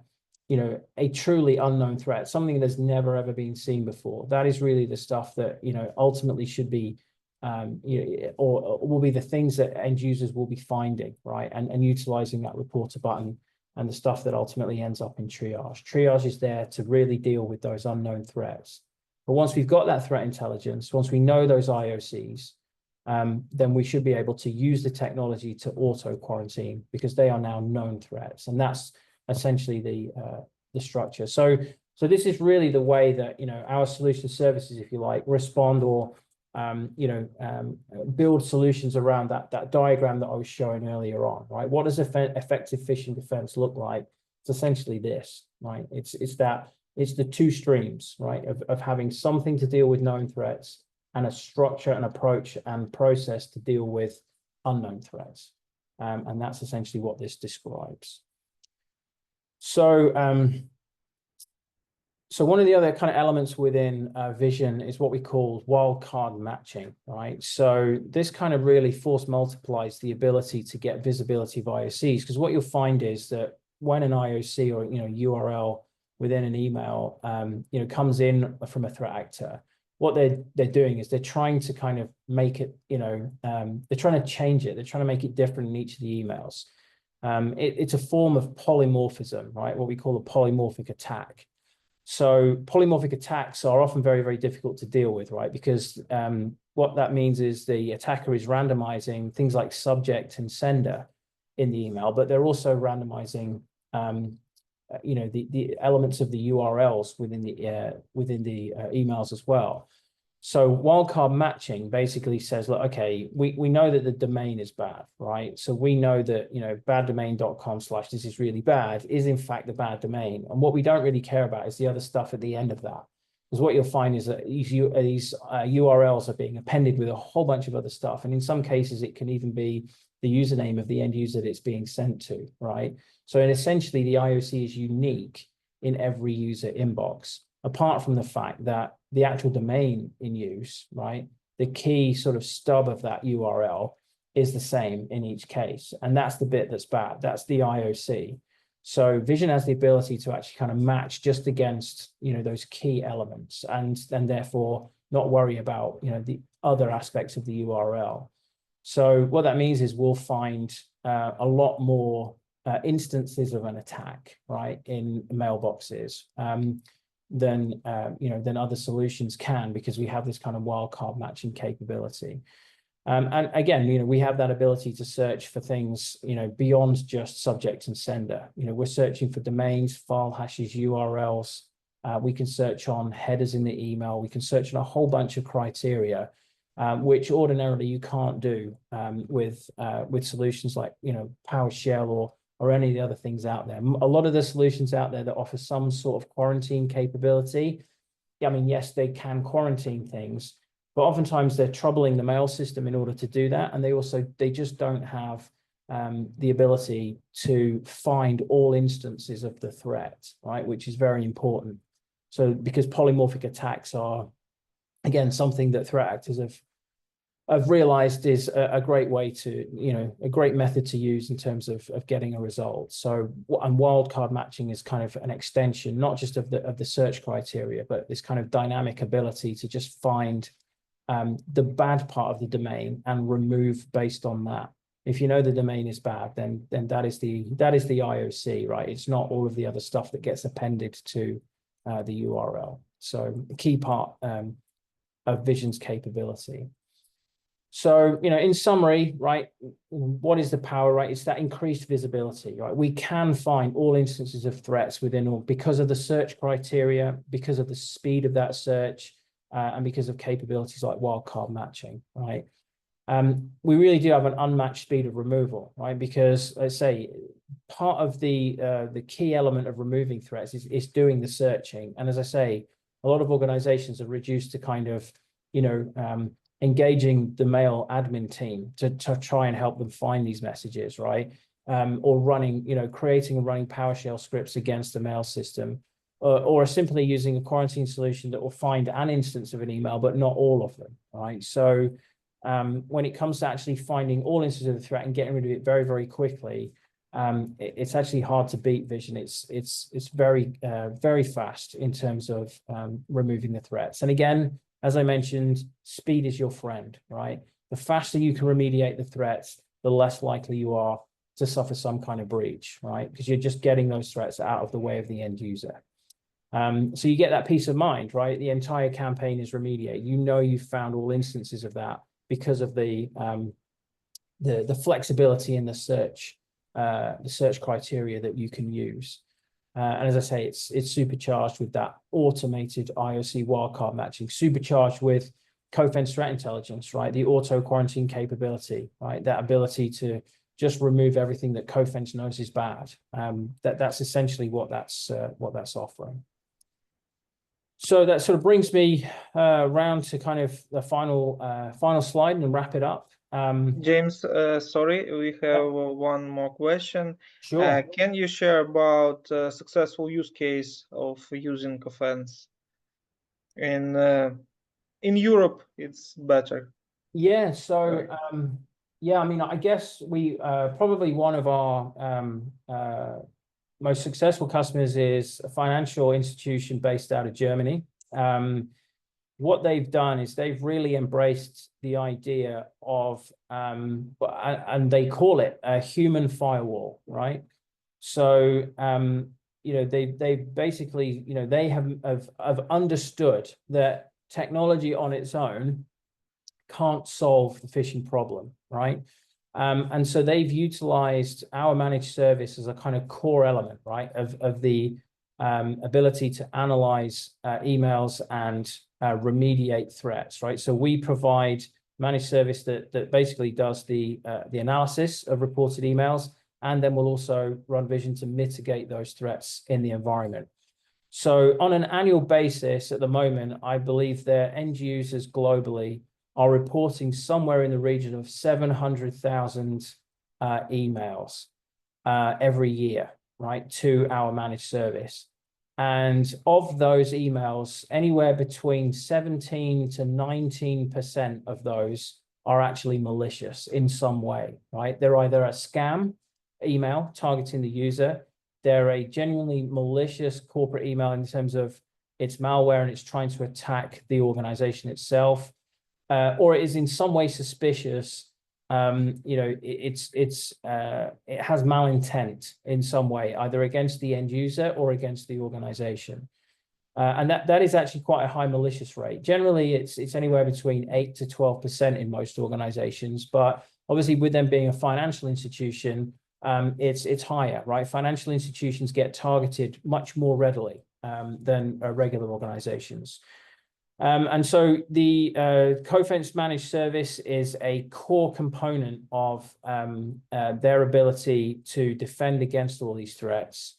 A: a truly unknown threat, something that's never ever been seen before. That is really the stuff that, ultimately should be or will be the things that end users will be finding, right? And utilizing that reporter button and the stuff that ultimately ends up in triage. Triage is there to really deal with those unknown threats. But once we've got that threat intelligence, once we know those IOCs, then we should be able to use the technology to auto quarantine because they are now known threats. And that's essentially the structure. So this is really the way that, our solution services, if you like, respond or, build solutions around that diagram that I was showing earlier on, right? What does effective phishing defense look like? It's essentially this, right? It's the two streams, right, of having something to deal with known threats and a structure and approach and process to deal with unknown threats. And that's essentially what this describes. So one of the other kind of elements within Vision is what we call wildcard matching, right? So this kind of really force multiplies the ability to get visibility of IOCs, because what you'll find is that when an IOC or URL within an email comes in from a threat actor, what they're doing is they're trying to kind of make it, they're trying to change it. They're trying to make it different in each of the emails. It's a form of polymorphism, right? What we call a polymorphic attack. So polymorphic attacks are often very, very difficult to deal with, right? Because what that means is the attacker is randomizing things like subject and sender in the email, but they're also randomizing, the elements of the URLs within the emails as well. So wildcard matching basically says, look, okay, we know that the domain is bad, right? So we know that, baddomain.com/this is really bad is in fact the bad domain. And what we don't really care about is the other stuff at the end of that. Because what you'll find is that these URLs are being appended with a whole bunch of other stuff. And in some cases, it can even be the username of the end user that it's being sent to, right? So essentially, the IOC is unique in every user inbox, apart from the fact that the actual domain in use, right? The key sort of stub of that URL is the same in each case. And that's the bit that's bad. That's the IOC. So Vision has the ability to actually kind of match just against, those key elements and therefore not worry about, the other aspects of the URL. So what that means is we'll find a lot more instances of an attack, right, in mailboxes than other solutions can, because we have this kind of wildcard matching capability. And again, we have that ability to search for things, beyond just subject and sender. We're searching for domains, file hashes, URLs. We can search on headers in the email. We can search on a whole bunch of criteria, which ordinarily you can't do with solutions like, PowerShell or any of the other things out there. A lot of the solutions out there that offer some sort of quarantine capability, yes, they can quarantine things, but oftentimes they're troubling the mail system in order to do that. And they just don't have the ability to find all instances of the threat, right? Which is very important. So because polymorphic attacks are, again, something that threat actors have realized is a great way to, a great method to use in terms of getting a result. So, and wildcard matching is kind of an extension, not just of the search criteria, but this kind of dynamic ability to just find the bad part of the domain and remove based on that. If you know the domain is bad, then that is the IOC, right? It's not all of the other stuff that gets appended to the URL. So the key part of Vision's capability. So, in summary, right, what is the power, right? It's that increased visibility, right? We can find all instances of threats within all because of the search criteria, because of the speed of that search, and because of capabilities like wildcard matching, right? We really do have an unmatched speed of removal, right? Because let's say part of the key element of removing threats is doing the searching. And as I say, a lot of organizations are reduced to kind of, engaging the mail admin team to try and help them find these messages, right? Or running, creating and running PowerShell scripts against the mail system, or simply using a quarantine solution that will find an instance of an email, but not all of them, right? So when it comes to actually finding all instances of the threat and getting rid of it very, very quickly, it's actually hard to beat Vision. It's very, very fast in terms of removing the threats. And again, as I mentioned, speed is your friend, right? The faster you can remediate the threats, the less likely you are to suffer some kind of breach, right? Because you're just getting those threats out of the way of the end user. So you get that peace of mind, right? The entire campaign is remediated. You know you've found all instances of that because of the flexibility in the search criteria that you can use. And as I say, it's supercharged with that automated IOC wildcard matching, supercharged with Cofense threat intelligence, right? The auto quarantine capability, right? That ability to just remove everything that Cofense knows is bad. That's essentially what that's offering. So that sort of brings me around to kind of the final slide and wrap it up.
B: James, sorry, we have one more question.
A: Sure.
B: Can you share about a successful use case of using Cofense? In Europe, it's better.
A: Yeah. So
B: Right.
A: yeah, I mean, I guess we probably one of our most successful customers is a financial institution based out of Germany. What they've done is they've really embraced the idea of, and they call it a human firewall, right? So, you know, they basically, you know, they have understood that technology on its own can't solve the phishing problem, right? And so they've utilized our managed service as a kind of core element, right, of the ability to analyze emails and remediate threats, right? So we provide managed service that basically does the analysis of reported emails, and then we'll also run vision to mitigate those threats in the environment. So on an annual basis at the moment, I believe their end users globally are reporting somewhere in the region of 700,000 emails every year, right, to our managed service. And of those emails, anywhere between 17 to 19% of those are actually malicious in some way, right? They're either a scam email targeting the user, they're a genuinely malicious corporate email in terms of it's malware and it's trying to attack the organization itself, or it is in some way suspicious. You know, it has malintent in some way, either against the end user or against the organization. And that is actually quite a high malicious rate. Generally, it's anywhere between 8 to 12% in most organizations, but obviously with them being a financial institution, it's higher, right? Financial institutions get targeted much more readily than regular organizations. And so the Cofense managed service is a core component of their ability to defend against all these threats,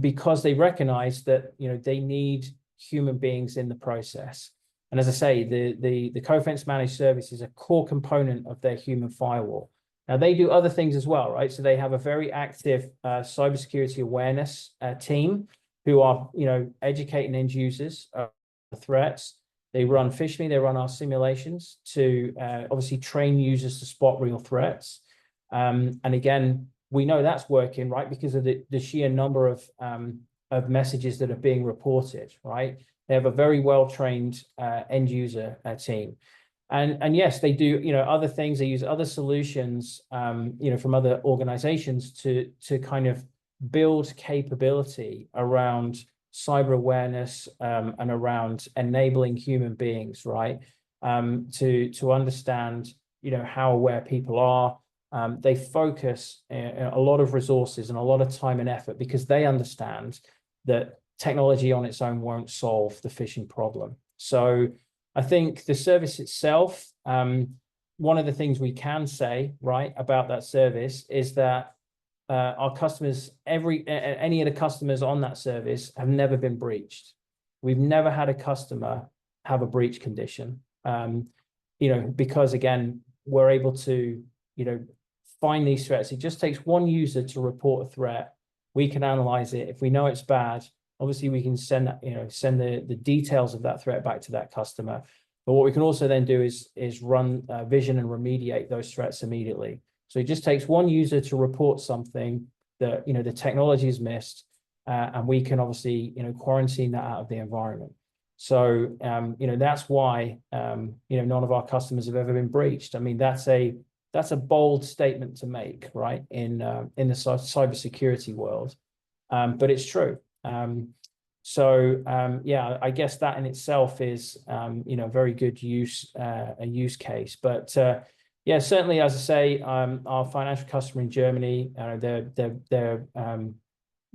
A: because they recognize that, you know, they need human beings in the process. And as I say, the Cofense managed service is a core component of their human firewall. Now they do other things as well, right? So they have a very active cybersecurity awareness team who are, you know, educating end users of threats. They run PhishMe, they run our simulations to obviously train users to spot real threats. And again, we know that's working, right? Because of the sheer number of messages that are being reported, right? They have a very well-trained end user team. And yes, they do, you know, other things. They use other solutions, you know, from other organizations to kind of build capability around cyber awareness and around enabling human beings, right? To understand, you know, how aware people are. They focus a lot of resources and a lot of time and effort because they understand that technology on its own won't solve the phishing problem. So I think the service itself, one of the things we can say, right, about that service is that our customers, any of the customers on that service have never been breached. We've never had a customer have a breach condition, you know, because again, we're able to, you know, find these threats. It just takes one user to report a threat. We can analyze it. If we know it's bad, obviously we can send the details of that threat back to that customer. But what we can also then do is run vision and remediate those threats immediately. So it just takes one user to report something that, you know, the technology is missed, and we can obviously, you know, quarantine that out of the environment. So, that's why, none of our customers have ever been breached. I mean, that's a bold statement to make, right? In the cybersecurity world, but it's true. Yeah, I guess that in itself is, very good a use case. But yeah, certainly, as I say, our financial customer in Germany,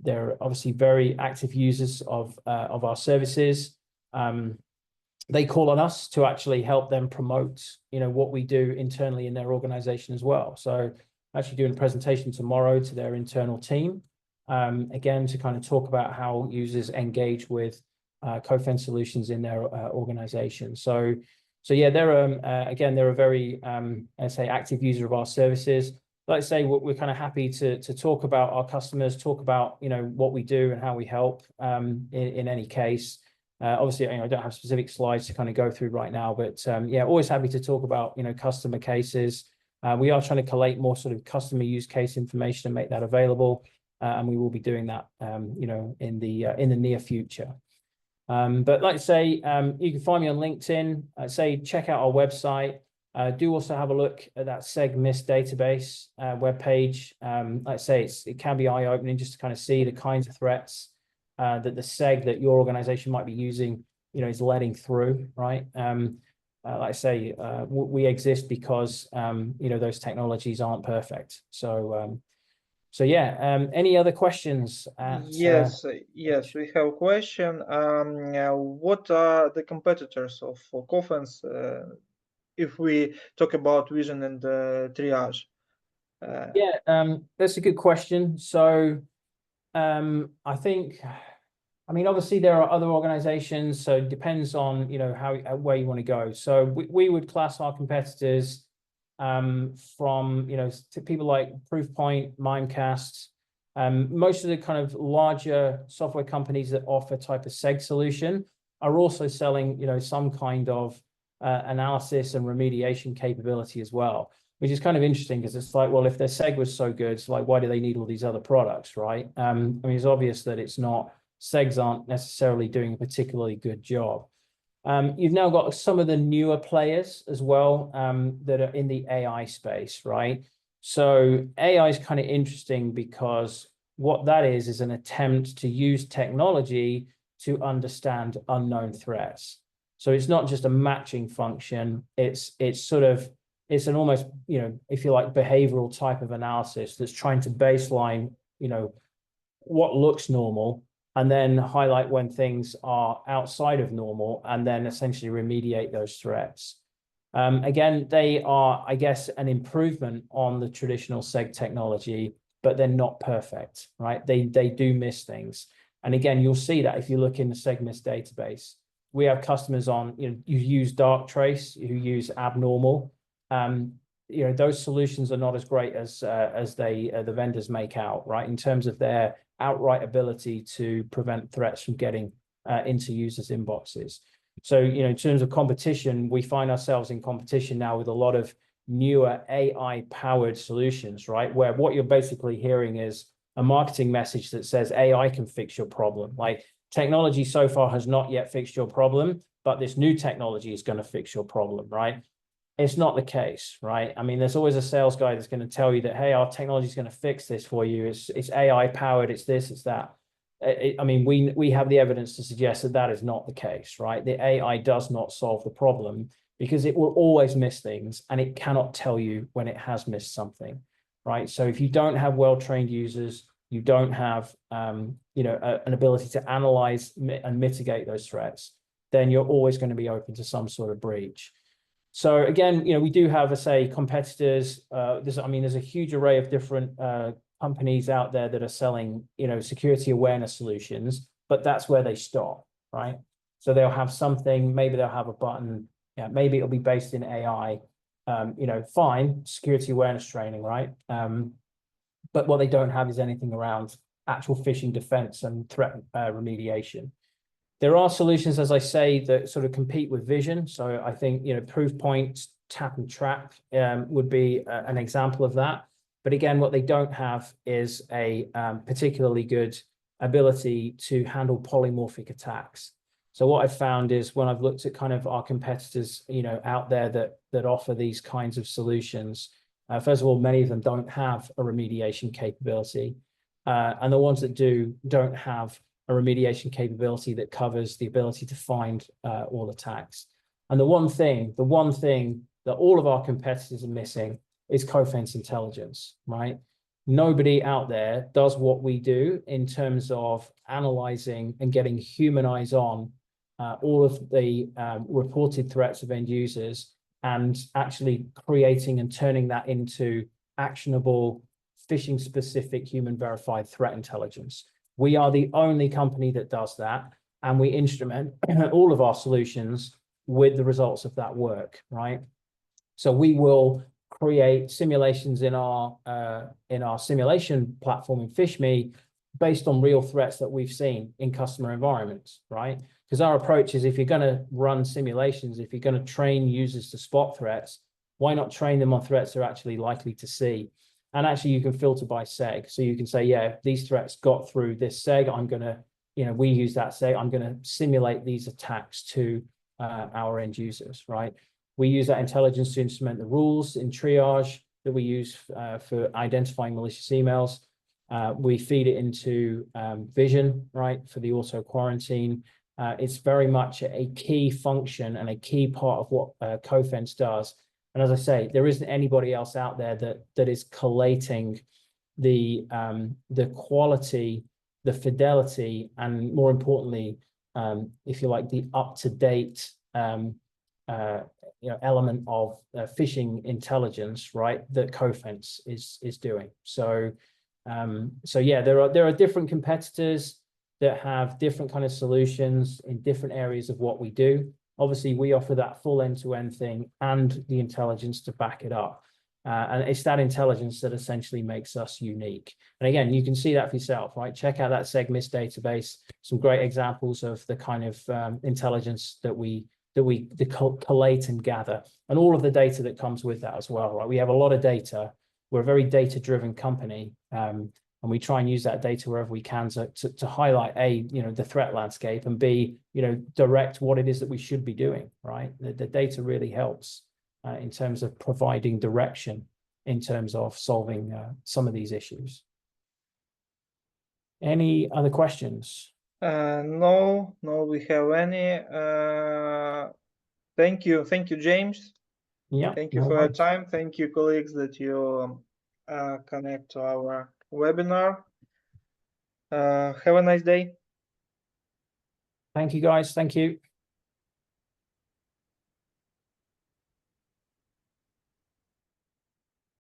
A: they're obviously very active users of our services. They call on us to actually help them promote, what we do internally in their organization as well. So I'm actually doing a presentation tomorrow to their internal team, again, to kind of talk about how users engage with Cofense solutions in their organization. So yeah, they're a very, let's say, active user of our services. Like I say, we're kind of happy to talk about our customers, talk about, what we do and how we help in any case. Obviously, I don't have specific slides to kind of go through right now, but yeah, always happy to talk about, customer cases. We are trying to collate more sort of customer use case information and make that available. And we will be doing that, in the near future. But like I say, you can find me on LinkedIn. Say check out our website. Do also have a look at that SegMist database webpage. Like I say, it can be eye-opening just to kind of see the kinds of threats that the seg that your organization might be using, is letting through, right? Like I say, we exist because those technologies aren't perfect. So yeah. Any other questions?
B: Yes, we have a question. What are the competitors of Cofense if we talk about vision and triage?
A: Yeah, that's a good question. So I think, obviously there are other organizations, so it depends on, where you want to go. So we would class our competitors from, to people like Proofpoint, Mimecast, most of the kind of larger software companies that offer type of seg solution are also selling, some kind of analysis and remediation capability as well, which is kind of interesting because it's like, well, if their seg was so good, it's like, why do they need all these other products, right? It's obvious that segs aren't necessarily doing a particularly good job. You've now got some of the newer players as well, that are in the AI space, right? So AI is kind of interesting because what that is an attempt to use technology to understand unknown threats. So it's not just a matching function. It's an almost, if you like, behavioral type of analysis that's trying to baseline, what looks normal, and then highlight when things are outside of normal, and then essentially remediate those threats. Again, they are, I guess, an improvement on the traditional seg technology, but they're not perfect, right? They do miss things. And again, you'll see that if you look in the SegMist database. We have customers on, you use Darktrace, who use Abnormal. Those solutions are not as great as the vendors make out, right? In terms of their outright ability to prevent threats from getting into users' inboxes. So, in terms of competition, we find ourselves in competition now with a lot of newer AI-powered solutions, right? Where what you're basically hearing is a marketing message that says AI can fix your problem. Like, technology so far has not yet fixed your problem, but this new technology is going to fix your problem, right? It's not the case, right? There's always a sales guy that's going to tell you that, hey, our technology is going to fix this for you. It's AI powered. It's this, it's that. We have the evidence to suggest that is not the case, right? The AI does not solve the problem because it will always miss things, and it cannot tell you when it has missed something, right? So if you don't have well-trained users, you don't have, an ability to analyze and mitigate those threats, then you're always going to be open to some sort of breach. So again, we do have, competitors. There's a huge array of different companies out there that are selling, security awareness solutions, but that's where they stop, right? So they'll have something, maybe they'll have a button, maybe it'll be based in AI, fine, security awareness training, right? But what they don't have is anything around actual phishing defense and threat remediation. There are solutions, as I say, that sort of compete with vision. So I think, Proofpoint, Tap and Trap would be an example of that. But again, what they don't have is a particularly good ability to handle polymorphic attacks. So what I've found is when I've looked at kind of our competitors, out there that offer these kinds of solutions, first of all, many of them don't have a remediation capability. And the ones that don't have a remediation capability that covers the ability to find all attacks. And the one thing that all of our competitors are missing is Cofense intelligence, right? Nobody out there does what we do in terms of analyzing and getting human eyes on all of the reported threats of end users and actually creating and turning that into actionable, phishing specific human verified threat intelligence. We are the only company that does that, and we instrument all of our solutions with the results of that work, right? So we will create simulations in our simulation platform in PhishMe based on real threats that we've seen in customer environments, right? Because our approach is, if you're going to run simulations, if you're going to train users to spot threats, why not train them on threats they're actually likely to see? And actually, you can filter by seg. So you can say, yeah, these threats got through this seg. I'm going to, we use that seg. I'm going to simulate these attacks to our end users, right? We use that intelligence to instrument the rules in triage that we use for identifying malicious emails. We feed it into Vision, right, for the auto quarantine. It's very much a key function and a key part of what Cofense does. And as I say, there isn't anybody else out there that is collating the quality, the fidelity, and more importantly, if you like, the up-to-date element of phishing intelligence, right, that Cofense is doing. So yeah, there are different competitors that have different kind of solutions in different areas of what we do. Obviously, we offer that full end-to-end thing and the intelligence to back it up. And it's that intelligence that essentially makes us unique. And again, you can see that for yourself, right? Check out that SegMist database. Some great examples of the kind of intelligence that we collate and gather, and all of the data that comes with that as well, right? We have a lot of data. We're a very data-driven company, and we try and use that data wherever we can to highlight A, the threat landscape, and B, direct what it is that we should be doing, right? The data really helps in terms of providing direction in terms of solving some of these issues. Any other questions?
B: No, we have any. Thank you, James.
A: Yeah.
B: Thank you for your time. Thank you, colleagues, that you connect to our webinar. Have a nice day.
A: Thank you, guys. Thank you.